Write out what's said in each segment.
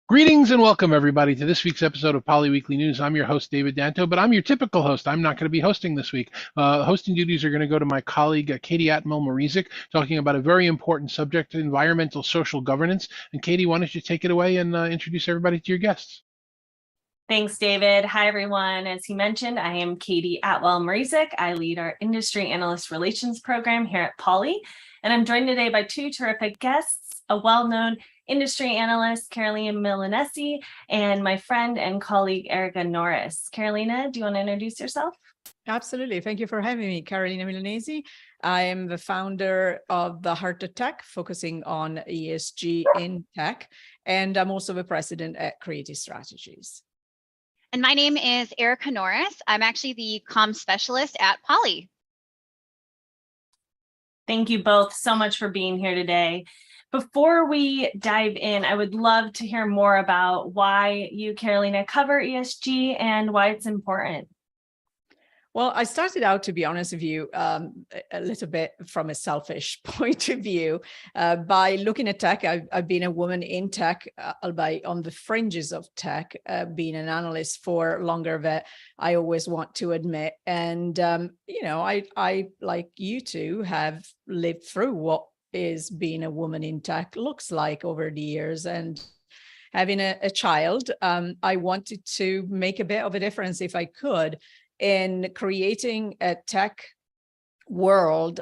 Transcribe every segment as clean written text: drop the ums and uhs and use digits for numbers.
Greetings and welcome, everybody, to this week's episode of Poly Weekly News. I'm your host, David Danto, but I'm your typical host. I'm not going to be hosting this week. Hosting duties are going to go to my colleague, Katie Atwell Mrizek, talking about a very important subject, environmental social governance. And Katie, why don't you take it away and introduce everybody to your guests? Thanks, David. Hi, everyone. As he mentioned, I am Katie Atwell Mrizek. I lead our Industry Analyst Relations program here at Poly, and I'm joined today by two terrific guests, a well-known industry analyst, Carolina Milanesi, and my friend and colleague, Erica Norris. Carolina, do you want to introduce yourself? Absolutely. Thank you for having me, Carolina Milanesi. I am the founder of the Heart of Tech, focusing on ESG in tech, and I'm also the president at Creative Strategies. And my name is Erica Norris. I'm actually the comm specialist at Poly. Thank you both so much for being here today. Before we dive in, I would love to hear more about why you, Carolina, cover ESG and why it's important. Well, I started out, to be honest with you, a little bit from a selfish point of view. By looking at tech, I've been a woman in tech, albeit on the fringes of tech, being an analyst for longer than I always want to admit. And, I, like you two, have lived through what is being a woman in tech looks like over the years. And having a child, I wanted to make a bit of a difference if I could in creating a tech world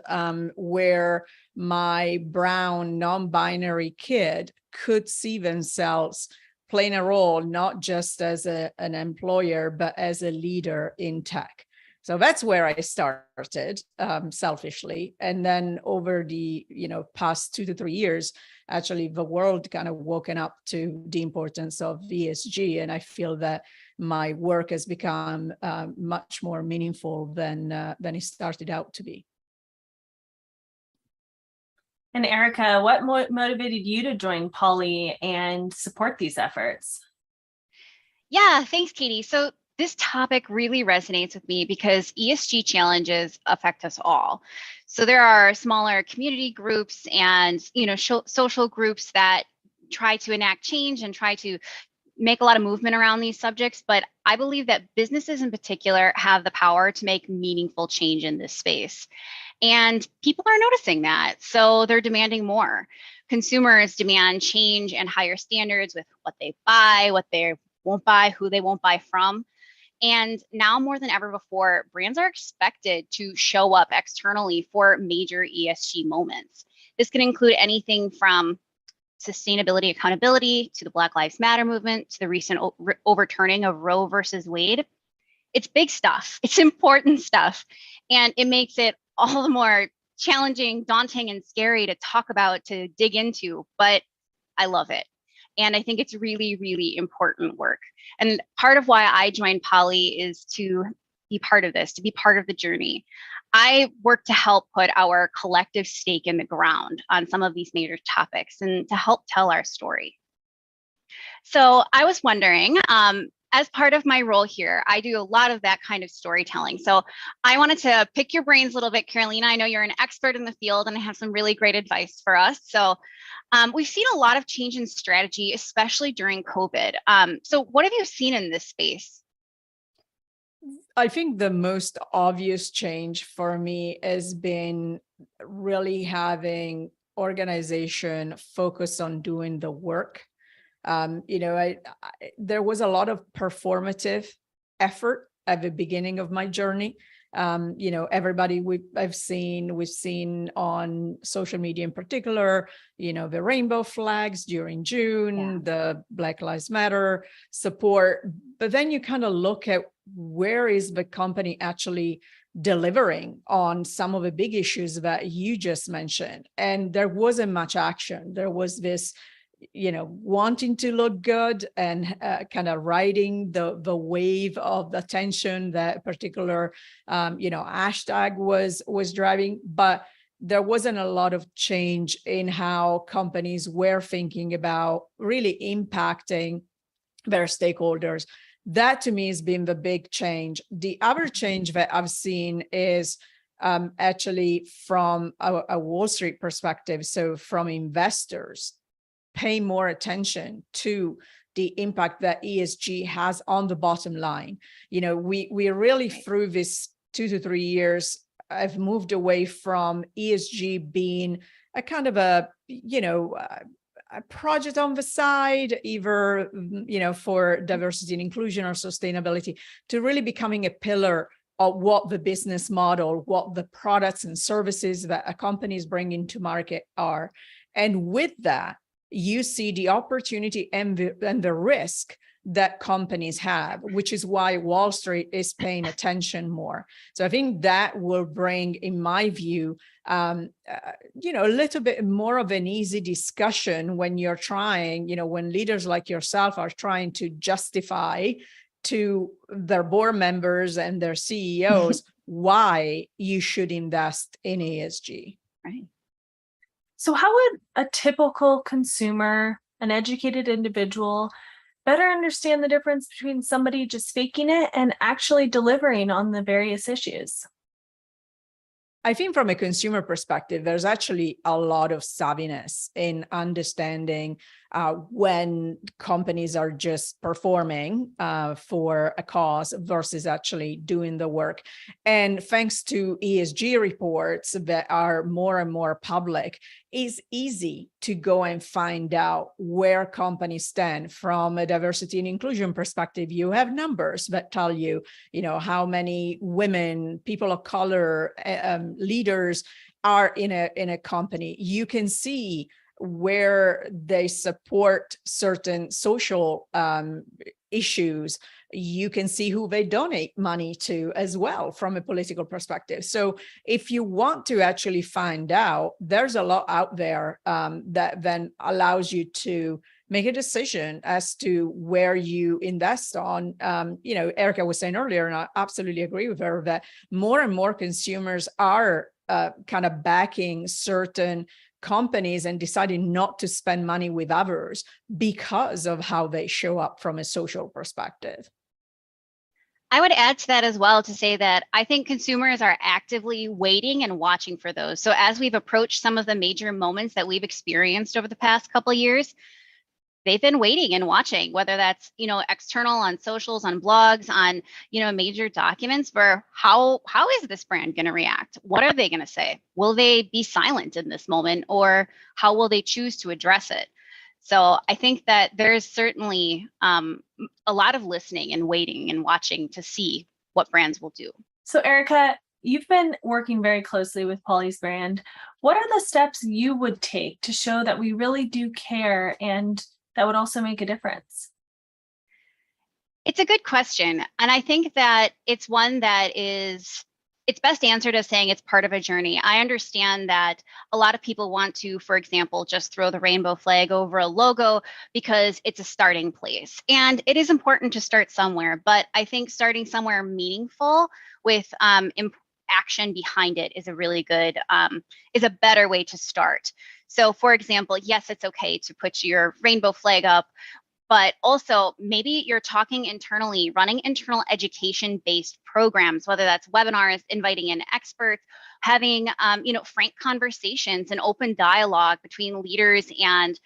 where my brown non-binary kid could see themselves playing a role, not just as an employer, but as a leader in tech. So that's where I started selfishly. And then over the past 2 to 3 years, actually the world kind of woken up to the importance of ESG. And I feel that my work has become much more meaningful than it started out to be. And Erica, what motivated you to join Poly and support these efforts? Yeah, thanks, Katie. So this topic really resonates with me because ESG challenges affect us all. So there are smaller community groups and social groups that try to enact change and try to make a lot of movement around these subjects, but I believe that businesses in particular have the power to make meaningful change in this space. And people are noticing that, so they're demanding more. Consumers demand change and higher standards with what they buy, what they won't buy, who they won't buy from. And now more than ever before, brands are expected to show up externally for major ESG moments. This can include anything from sustainability accountability to the Black Lives Matter movement to the recent overturning of Roe versus Wade. It's big stuff. It's important stuff. And it makes it all the more challenging, daunting, and scary to talk about, to dig into, but I love it. And I think it's really, really important work. And part of why I joined Poly is to be part of this, to be part of the journey. I work to help put our collective stake in the ground on some of these major topics and to help tell our story. So I was wondering, as part of my role here, I do a lot of that kind of storytelling. So I wanted to pick your brains a little bit, Carolina. I know you're an expert in the field and have some really great advice for us. So we've seen a lot of change in strategy, especially during COVID. So what have you seen in this space? I think the most obvious change for me has been really having organization focus on doing the work. There was a lot of performative effort at the beginning of my journey. Everybody we've seen on social media in particular, the rainbow flags during June, the Black Lives Matter support. But then you kind of look at where is the company actually delivering on some of the big issues that you just mentioned. And there wasn't much action. There was this wanting to look good and kind of riding the wave of attention that particular, hashtag was driving, but there wasn't a lot of change in how companies were thinking about really impacting their stakeholders. That to me has been the big change. The other change that I've seen is actually from a Wall Street perspective, so from investors pay more attention to the impact that ESG has on the bottom line. We really through this 2 to 3 years, I've moved away from ESG being a kind of a project on the side, either, for diversity and inclusion or sustainability, to really becoming a pillar of what the business model, what the products and services that a company is bringing to market are. And with that, you see the opportunity and the risk that companies have, which is why Wall Street is paying attention more. So I think that will bring, in my view, a little bit more of an easy discussion when you're trying, when leaders like yourself are trying to justify to their board members and their CEOs why you should invest in ESG. Right. So how would a typical consumer, an educated individual, better understand the difference between somebody just faking it and actually delivering on the various issues? I think from a consumer perspective, there's actually a lot of savviness in understanding when companies are just performing for a cause versus actually doing the work. And thanks to ESG reports that are more and more public, it's easy to go and find out where companies stand from a diversity and inclusion perspective. You have numbers that tell you, how many women, people of color, leaders are in a company. You can see where they support certain social issues. You can see who they donate money to as well from a political perspective. So if you want to actually find out, there's a lot out there that then allows you to make a decision as to where you invest on. Erica was saying earlier, and I absolutely agree with her, that more and more consumers are kind of backing certain companies and deciding not to spend money with others because of how they show up from a social perspective. I would add to that as well to say that I think consumers are actively waiting and watching for those. So as we've approached some of the major moments that we've experienced over the past couple of years, they've been waiting and watching, whether that's, external on socials, on blogs, on, major documents, for how is this brand going to react? What are they going to say? Will they be silent in this moment, or how will they choose to address it? So I think that there's certainly a lot of listening and waiting and watching to see what brands will do. So Erica, you've been working very closely with Polly's brand. What are the steps you would take to show that we really do care and that would also make a difference? It's a good question. And I think that it's one that it's best answered as saying it's part of a journey. I understand that a lot of people want to, for example, just throw the rainbow flag over a logo because it's a starting place. And it is important to start somewhere, but I think starting somewhere meaningful with action behind it is a really good, is a better way to start. So for example, yes, it's okay to put your rainbow flag up, but also maybe you're talking internally, running internal education-based programs, whether that's webinars, inviting in experts, having frank conversations and open dialogue between leaders and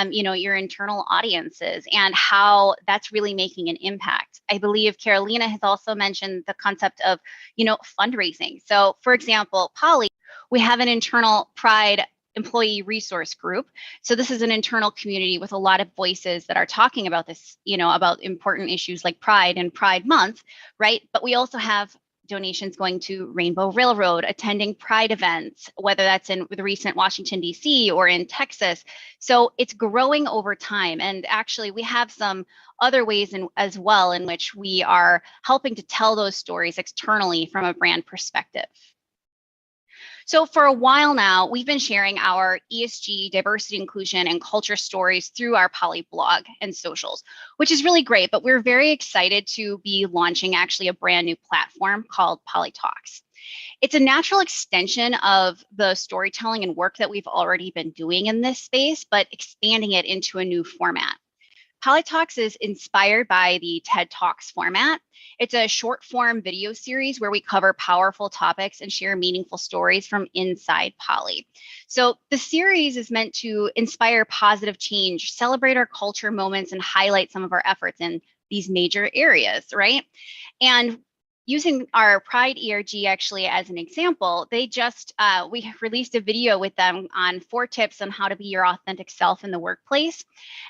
your internal audiences, and how that's really making an impact. I believe Carolina has also mentioned the concept of fundraising. So for example, Polly, we have an internal Pride employee resource group. So this is an internal community with a lot of voices that are talking about this, about important issues like Pride and Pride Month, right? But we also have donations going to Rainbow Railroad, attending Pride events, whether that's in the recent Washington, D.C. or in Texas. So it's growing over time. And actually, we have some other ways as well in which we are helping to tell those stories externally from a brand perspective. So for a while now, we've been sharing our ESG, diversity, inclusion, and culture stories through our Polly blog and socials, which is really great, but we're very excited to be launching actually a brand new platform called Polly Talks. It's a natural extension of the storytelling and work that we've already been doing in this space, but expanding it into a new format. Poly Talks is inspired by the TED Talks format. It's a short form video series where we cover powerful topics and share meaningful stories from inside Poly. So the series is meant to inspire positive change, celebrate our culture moments, and highlight some of our efforts in these major areas, right? And using our Pride ERG actually as an example, they just, we released a video with them on 4 tips on how to be your authentic self in the workplace.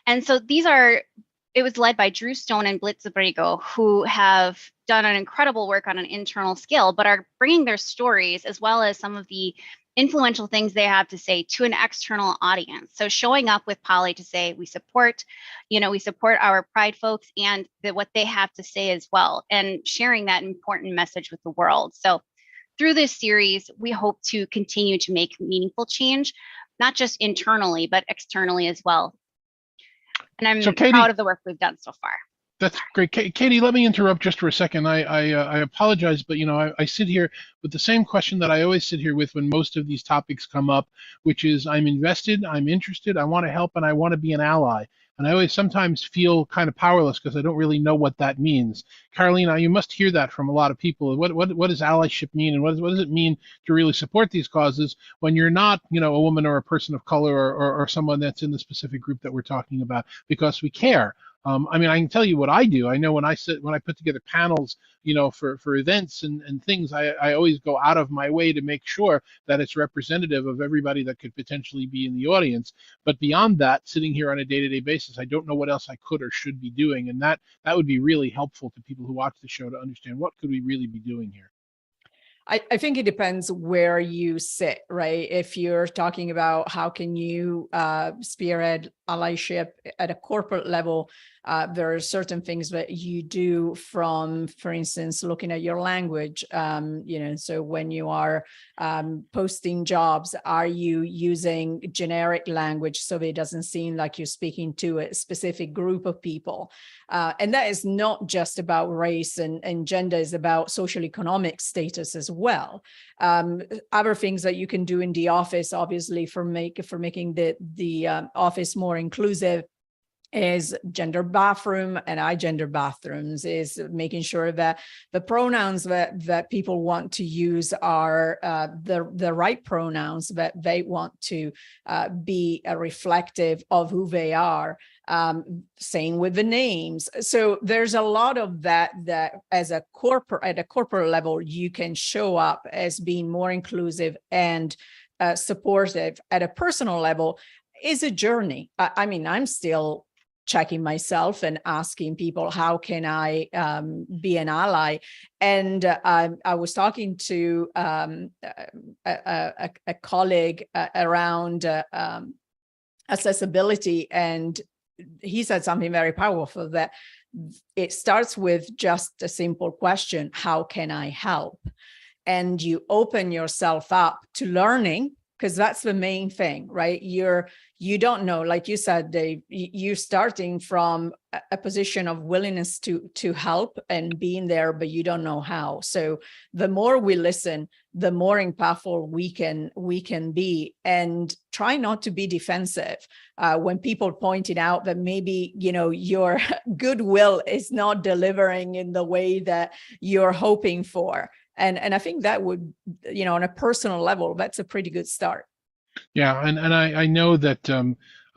And so it was led by Drew Stone and Blitz Abrego, who have done an incredible work on an internal scale, but are bringing their stories as well as some of the influential things they have to say to an external audience. So showing up with Poly to say we support our Pride folks and what they have to say as well, and sharing that important message with the world. So through this series, we hope to continue to make meaningful change, not just internally, but externally as well. And I'm proud of the work we've done so far. That's great. Katie, let me interrupt just for a second. I apologize, but I sit here with the same question that I always sit here with when most of these topics come up, which is I'm invested, I'm interested, I want to help, and I want to be an ally. And I always sometimes feel kind of powerless because I don't really know what that means. Carolina, you must hear that from a lot of people. What does allyship mean, and what does it mean to really support these causes when you're not, a woman or a person of color or someone that's in the specific group that we're talking about, because we care. I can tell you what I do. I know when I put together panels, for events and things, I always go out of my way to make sure that it's representative of everybody that could potentially be in the audience. But beyond that, sitting here on a day-to-day basis, I don't know what else I could or should be doing. And that would be really helpful to people who watch the show to understand what could we really be doing here. I think it depends where you sit, right? If you're talking about how can you spearhead allyship at a corporate level, there are certain things that you do from, for instance, looking at your language. So when you are posting jobs, are you using generic language so that it doesn't seem like you're speaking to a specific group of people? And that is not just about race and gender, is about social economic status as well. Other things that you can do in the office, obviously, for making the office more inclusive, is gender bathroom and agender bathrooms, is making sure that the pronouns that people want to use are the right pronouns, that they want to be reflective of who they are. Same with the names. So there's a lot of that as at a corporate level, you can show up as being more inclusive and supportive. At a personal level, is a journey. I'm still checking myself and asking people, how can I be an ally? And I was talking to a colleague around accessibility, and he said something very powerful, that it starts with just a simple question: how can I help? And you open yourself up to learning, because that's the main thing, right? You don't know, like you said, Dave, you're starting from a position of willingness to help and being there, but you don't know how. So the more we listen, the more impactful we can be, and try not to be defensive. When people pointed out that maybe, your goodwill is not delivering in the way that you're hoping for. And I think that would, on a personal level, that's a pretty good start. Yeah, and I know that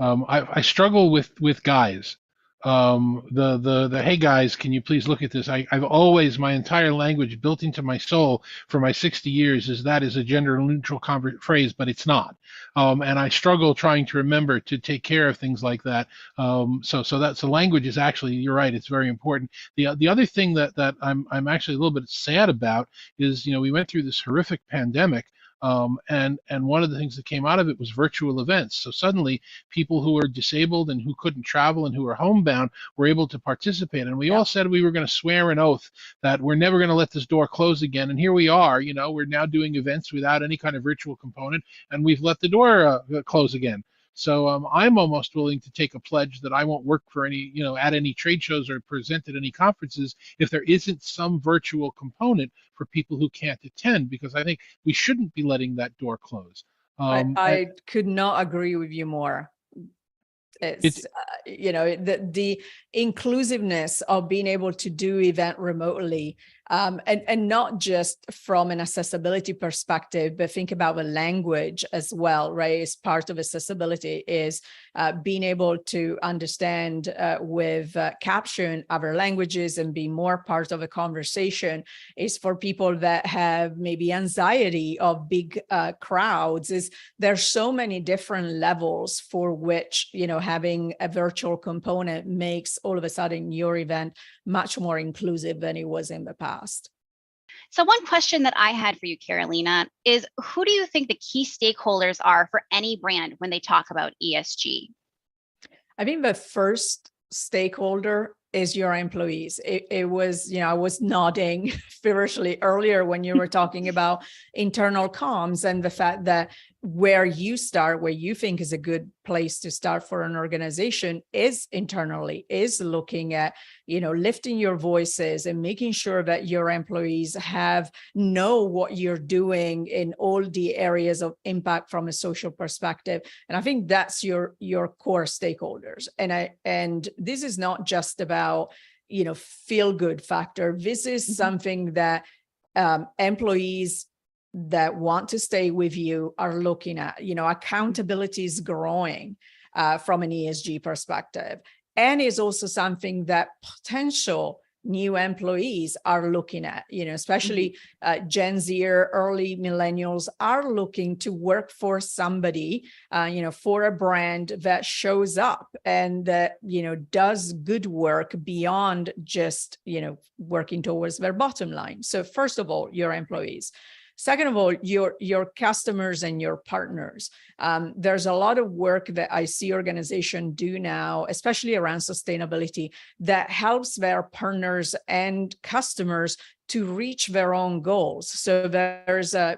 I struggle with guys. The hey guys, can you please look at this? I've always, my entire language built into my soul for my 60 years is that is a gender neutral phrase, but it's not. And I struggle trying to remember to take care of things like that. So language is actually, you're right, it's very important. The other thing that I'm actually a little bit sad about is, we went through this horrific pandemic. And one of the things that came out of it was virtual events. So suddenly people who were disabled and who couldn't travel and who were homebound were able to participate. And we all said we were going to swear an oath that we're never going to let this door close again. And here we are, we're now doing events without any kind of virtual component, and we've let the door close again. So I'm almost willing to take a pledge that I won't work for any, at any trade shows or present at any conferences if there isn't some virtual component for people who can't attend, because I think we shouldn't be letting that door close. I could not agree with you more. the inclusiveness of being able to do event remotely, and not just from an accessibility perspective, but think about the language as well, right? As part of accessibility is being able to understand with caption other languages and be more part of a conversation. Is for people that have maybe anxiety of big crowds. Is there's so many different levels for which, having a virtual component makes all of a sudden your event much more inclusive than it was in the past. So one question that I had for you, Carolina, is who do you think the key stakeholders are for any brand when they talk about ESG? I think the first stakeholder is your employees. It was, I was nodding feverishly earlier when you were talking about internal comms and the fact that where you start, where you think is a good place to start for an organization is internally, is looking at, lifting your voices and making sure that your employees know what you're doing in all the areas of impact from a social perspective. And I think that's your core stakeholders. And this is not just about, feel good factor. This is something that employees that want to stay with you are looking at. Accountability is growing from an ESG perspective, and is also something that potential new employees are looking at, especially Gen Z or early millennials are looking to work for somebody, for a brand that shows up and that, does good work beyond just, working towards their bottom line. So first of all, your employees. Second of all, your customers and your partners. There's a lot of work that I see organizations do now, especially around sustainability, that helps their partners and customers to reach their own goals. So there's a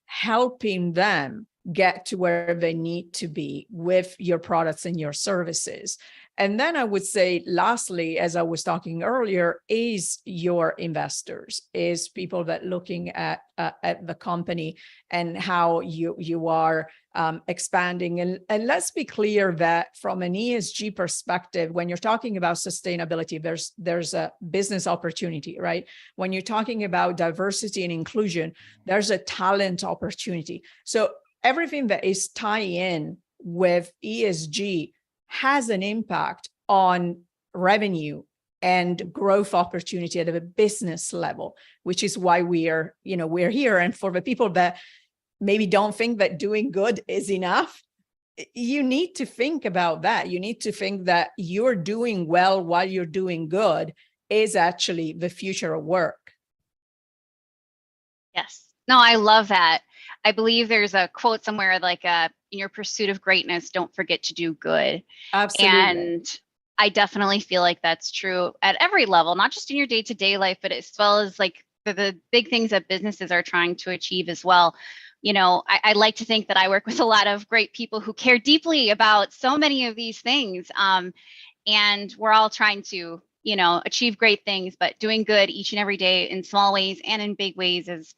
helping them get to where they need to be with your products and your services. And then I would say, lastly, as I was talking earlier, is your investors, is people that looking at the company and how you are expanding. And let's be clear that from an ESG perspective, when you're talking about sustainability, there's a business opportunity, right? When you're talking about diversity and inclusion, there's a talent opportunity. So everything that is tied in with ESG has an impact on revenue and growth opportunity at a business level, which is why we're here. And for the people that maybe don't think that doing good is enough, you need to think about that. You need to think that you're doing well while you're doing good is actually the future of work. Yes. No, I love that. I believe there's a quote somewhere like, in your pursuit of greatness, don't forget to do good. Absolutely. And I definitely feel like that's true at every level, not just in your day-to-day life, but as well as like the big things that businesses are trying to achieve as well. I like to think that I work with a lot of great people who care deeply about so many of these things. And we're all trying to, achieve great things, but doing good each and every day in small ways and in big ways is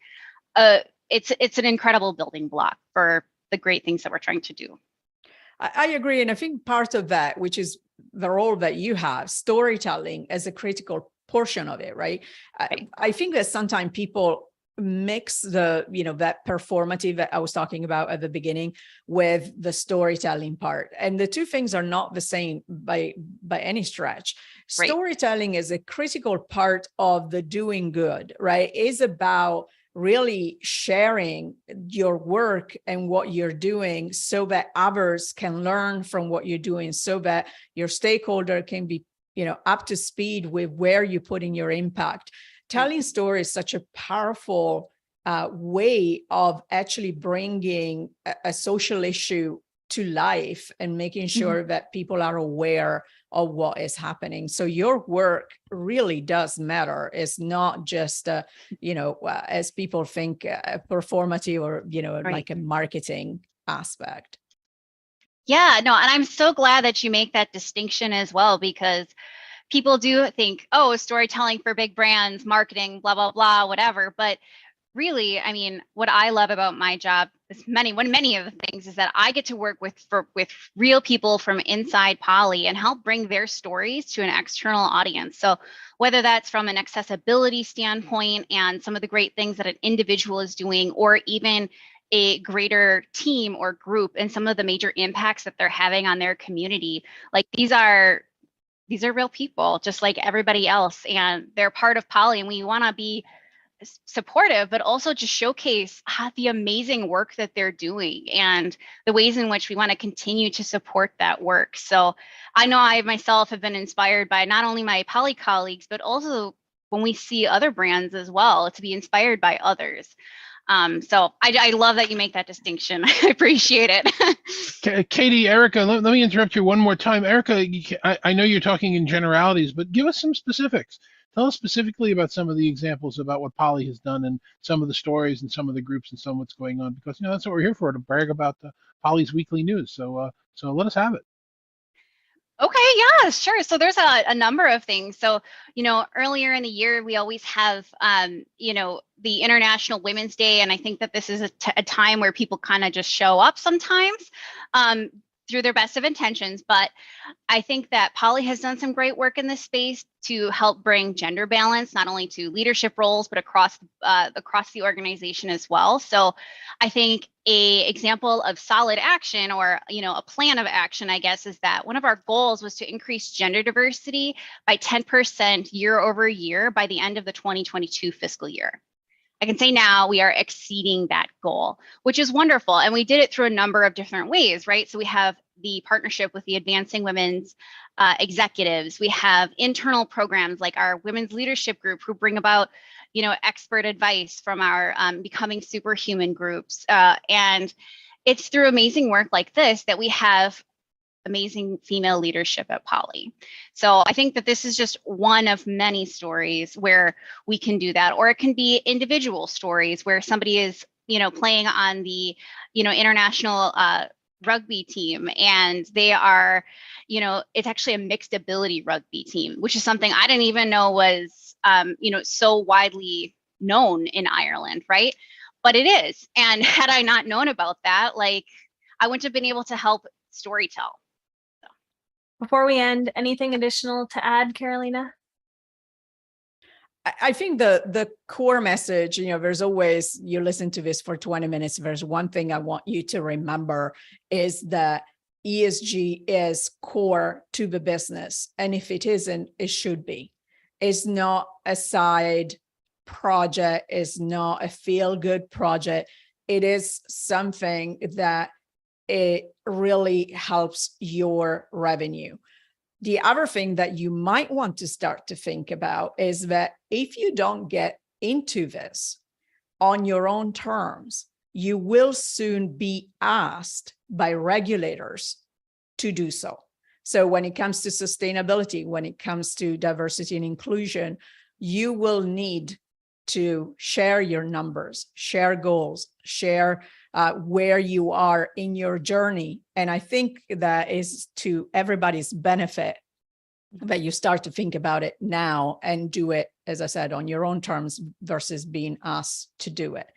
it's an incredible building block for the great things that we're trying to do. I agree. And I think part of that, which is the role that you have, storytelling as a critical portion of it, right? I think that sometimes people mix that performative that I was talking about at the beginning with the storytelling part. And the two things are not the same by any stretch. Right. Storytelling is a critical part of the doing good, right? It's about really sharing your work and what you're doing so that others can learn from what you're doing, so that your stakeholder can be, up to speed with where you're putting your impact. Telling stories is such a powerful way of actually bringing a social issue to life and making sure that people are aware of what is happening. So your work really does matter. It's not just, as people think, performative or, right, like a marketing aspect. Yeah, no, and I'm so glad that you make that distinction as well, because people do think, oh, storytelling for big brands, marketing, blah, blah, blah, whatever. But really, I mean, what I love about my job is many of the things is that I get to work with real people from inside Poly and help bring their stories to an external audience. So whether that's from an accessibility standpoint and some of the great things that an individual is doing, or even a greater team or group and some of the major impacts that they're having on their community, like these are real people just like everybody else, and they're part of Poly, and we want to be supportive, but also just showcase the amazing work that they're doing and the ways in which we want to continue to support that work. So I know I myself have been inspired by not only my Poly colleagues, but also when we see other brands as well, to be inspired by others. So I love that you make that distinction. I appreciate it. Katie, Erica, let me interrupt you one more time. Erica, I know you're talking in generalities, but give us some specifics. Tell us specifically about some of the examples about what Poly has done and some of the stories and some of the groups and some of what's going on, because that's what we're here for, to brag about the Poly's weekly news. So let us have it. Okay, yeah, sure. So there's a number of things. So, earlier in the year, we always have, the International Women's Day. And I think that this is a time where people kind of just show up sometimes through their best of intentions. But I think that Poly has done some great work in this space to help bring gender balance, not only to leadership roles, but across the organization as well. So I think a example of solid action, or a plan of action, I guess, is that one of our goals was to increase gender diversity by 10% year over year by the end of the 2022 fiscal year. I can say now we are exceeding that goal, which is wonderful. And we did it through a number of different ways, right? So we have the partnership with the Advancing Women's Executives. We have internal programs like our Women's Leadership Group, who bring about, expert advice from our Becoming Superhuman groups. And it's through amazing work like this that we have amazing female leadership at Poly. So I think that this is just one of many stories where we can do that, or it can be individual stories where somebody is, playing on the, international rugby team, and they are, it's actually a mixed ability rugby team, which is something I didn't even know was, so widely known in Ireland, right? But it is. And had I not known about that, I wouldn't have been able to help storytell. Before we end, anything additional to add, Carolina? I think the core message, there's always, you listen to this for 20 minutes, there's one thing I want you to remember is that ESG is core to the business. And if it isn't, it should be. It's not a side project, it's not a feel-good project. It is something that it really helps your revenue. The other thing that you might want to start to think about is that if you don't get into this on your own terms, you will soon be asked by regulators to do so. So when it comes to sustainability, when it comes to diversity and inclusion, you will need to share your numbers, share goals, share where you are in your journey. And I think that is to everybody's benefit that you start to think about it now and do it, as I said, on your own terms versus being asked to do it.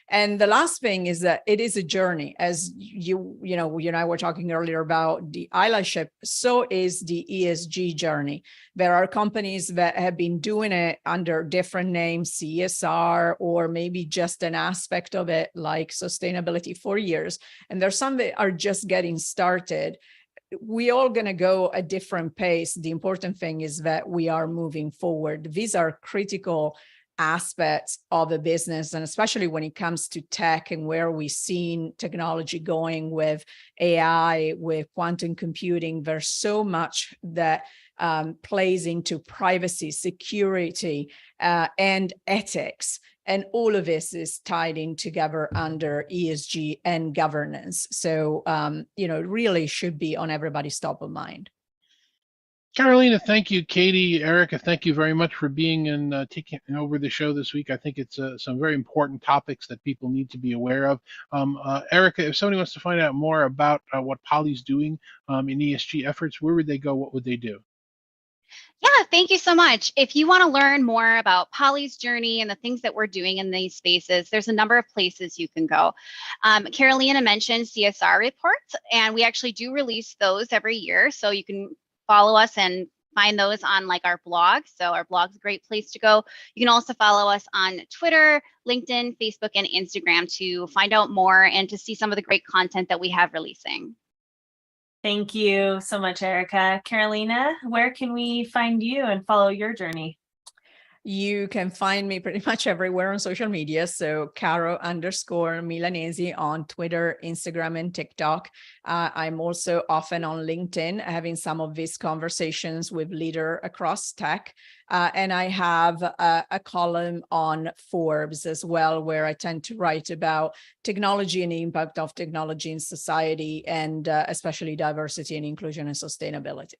And the last thing is that it is a journey. As you and I were talking earlier about the allyship, so is the ESG journey. There are companies that have been doing it under different names, CSR, or maybe just an aspect of it like sustainability for years. And there's some that are just getting started. We're all going to go a different pace. The important thing is that we are moving forward. These are critical aspects of a business, and especially when it comes to tech and where we've seen technology going with AI, with quantum computing. There's so much that plays into privacy, security, and ethics. And all of this is tied in together under ESG and governance. So, it really should be on everybody's top of mind. Carolina, thank you. Katie, Erica, thank you very much for being and taking over the show this week. I think it's some very important topics that people need to be aware of. Erica, if somebody wants to find out more about what Poly's doing in ESG efforts, where would they go? What would they do? Yeah, thank you so much. If you want to learn more about Polly's journey and the things that we're doing in these spaces, there's a number of places you can go. Carolina mentioned CSR reports, and we actually do release those every year. So you can follow us and find those on like our blog. So our blog's a great place to go. You can also follow us on Twitter, LinkedIn, Facebook, and Instagram to find out more and to see some of the great content that we have releasing. Thank you so much, Erica. Carolina, where can we find you and follow your journey? You can find me pretty much everywhere on social media. So Caro_Milanesi on Twitter, Instagram, and TikTok. I'm also often on LinkedIn, having some of these conversations with leaders across tech. And I have a column on Forbes as well, where I tend to write about technology and the impact of technology in society, and especially diversity and inclusion and sustainability.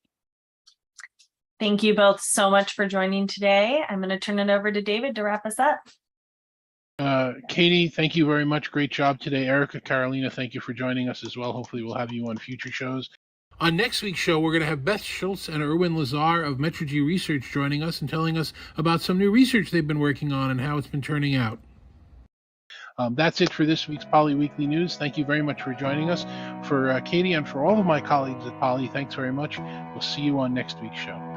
Thank you both so much for joining today. I'm going to turn it over to David to wrap us up. Katie, thank you very much. Great job today. Erica, Carolina, thank you for joining us as well. Hopefully we'll have you on future shows. On next week's show, we're going to have Beth Schultz and Erwin Lazar of Metrigy Research joining us and telling us about some new research they've been working on and how it's been turning out. That's it for this week's Poly Weekly News. Thank you very much for joining us. For Katie and for all of my colleagues at Poly, thanks very much. We'll see you on next week's show.